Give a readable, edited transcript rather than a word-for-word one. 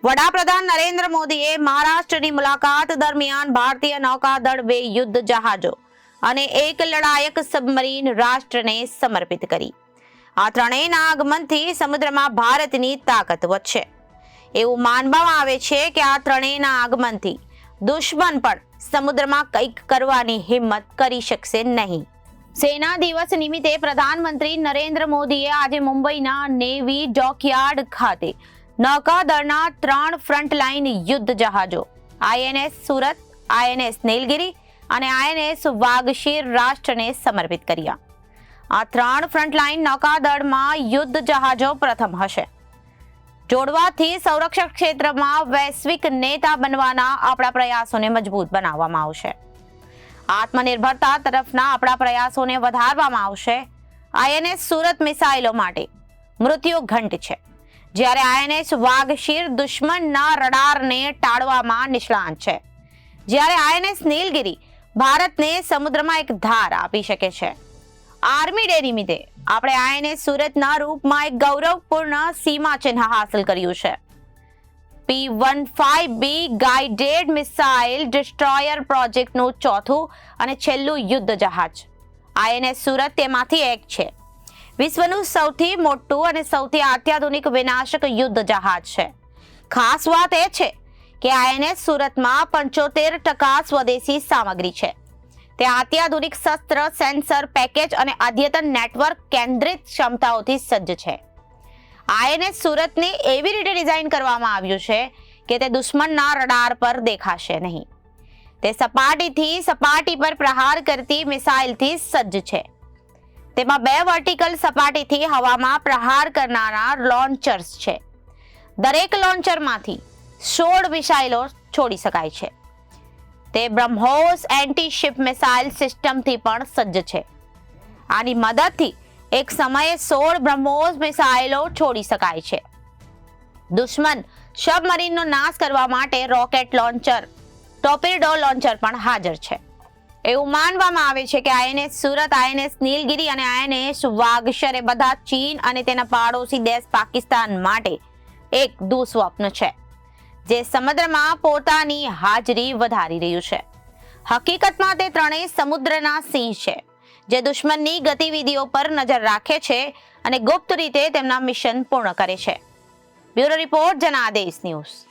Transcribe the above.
વડાપ્રધાન નરેન્દ્ર મોદીએ મહારાષ્ટ્રની મુલાકાત દરમિયાન ભારતીય નૌકાદળ 2 યુદ્ધ જહાજો અને 1 લડાયક સબમરીન રાષ્ટ્રને સમર્પિત કરી. આ ત્રણેયના આગમનથી સમુદ્રમાં ભારતની તાકાત વધશે. એવું માનવામાં આવે છે કે આ ત્રણેયના આગમનથી દુશ્મન પણ સમુદ્રમાં કંઈક કરવાની હિંમત કરી શકશે નહીં. સેના દિવસ નિમિત્તે પ્રધાનમંત્રી નરેન્દ્ર મોદીએ આજે મુંબઈના નેવી ડોકયાર્ડ ખાતે નૌકાદળના 3 ફ્રન્ટલાઇન યુદ્ધ જહાજો INS સુરત, INS નીલગિરી અને INS વાગશીર રાષ્ટ્રને સમર્પિત કર્યા. આ 3 ફ્રન્ટલાઇન નૌકાદળમાં યુદ્ધ જહાજો પ્રથમ હશે. જોડવાથી સંરક્ષણ ક્ષેત્રમાં વૈશ્વિક નેતા બનવાના આપણા પ્રયાસોને મજબૂત બનાવવામાં આવશે. આત્મનિર્ભરતા તરફના આપણા પ્રયાસોને વધારવામાં આવશે. INS સુરત મિસાઇલો માટે મૃત્યુ ઘંટ છે, જ્યારે INS વાગશીર દુશ્મનના રડારને ટાળવામાં નિષ્ણાત છે, જ્યારે INS નીલગિરી ભારતને સમુદ્રમાં એક ધાર આપી શકે છે. આર્મી ડે નિમિત્તે આપણે INS સુરતના રૂપમાં એક ગૌરવપૂર્ણ સીમા ચિહ્ન હાંસલ કર્યું છે. P-15B ગાઇડેડ મિસાઇલ ડિસ્ટ્રોયર પ્રોજેક્ટનું ચોથું અને છેલ્લું યુદ્ધ જહાજ INS સુરત તેમાંથી એક છે. વિશ્વનું સૌથી મોટું અને સૌથી અત્યાધુનિક વિનાશક યુદ્ધ જહાજ છે. ખાસ વાત એ છે કે INS સુરતમાં 75% સ્વદેશી સામગ્રી છે. તે અત્યાધુનિક શસ્ત્ર, સેન્સર પેકેજ અને અદ્યતન નેટવર્ક કેન્દ્રિત ક્ષમતાઓથી સજ્જ છે. INS સુરતને એવી રીતે ડિઝાઇન કરવામાં આવ્યું છે કે તે દુશ્મનના રડાર પર દેખાશે નહીં. તે સપાટીથી સપાટી પર પ્રહાર કરતી મિસાઇલથી સજ્જ છે. તેમાં 2 વર્ટિકલ સપાટીથી હવામાં પ્રહાર કરનારા લોન્ચર્સ છે. દરેક લોન્ચરમાંથી 16 મિસાઇલો છોડી શકાય છે. તે બ્રહ્મોસ એન્ટી-શિપ મિસાઇલ સિસ્ટમથી પણ સજ્જ છે. આની મદદથી એક સમયે 16 બ્રહ્મોસ મિસાઇલો છોડી શકાય છે. દુશ્મન સબમરીનનો નાશ કરવા માટે રોકેટ લોન્ચર, ટોર્પીડો લોન્ચર પણ હાજર છે. એવું માનવામાં આવે છે કે INS સુરત, INS નીલગિરી અને INS વાગશર એ બધા ચીન અને તેના પાડોશી દેશ પાકિસ્તાન માટે એક દુઃસ્વપ્ન છે, જે સમુદ્રમાં પોતાની હાજરી વધારી રહ્યું છે. હકીકતમાં તે ત્રણેય સમુદ્રના સિંહ છે, જે દુશ્મનની ગતિવિધિઓ પર નજર રાખે છે અને ગુપ્ત રીતે તેમના મિશન પૂર્ણ કરે છે. Bureau report, Janadesh news.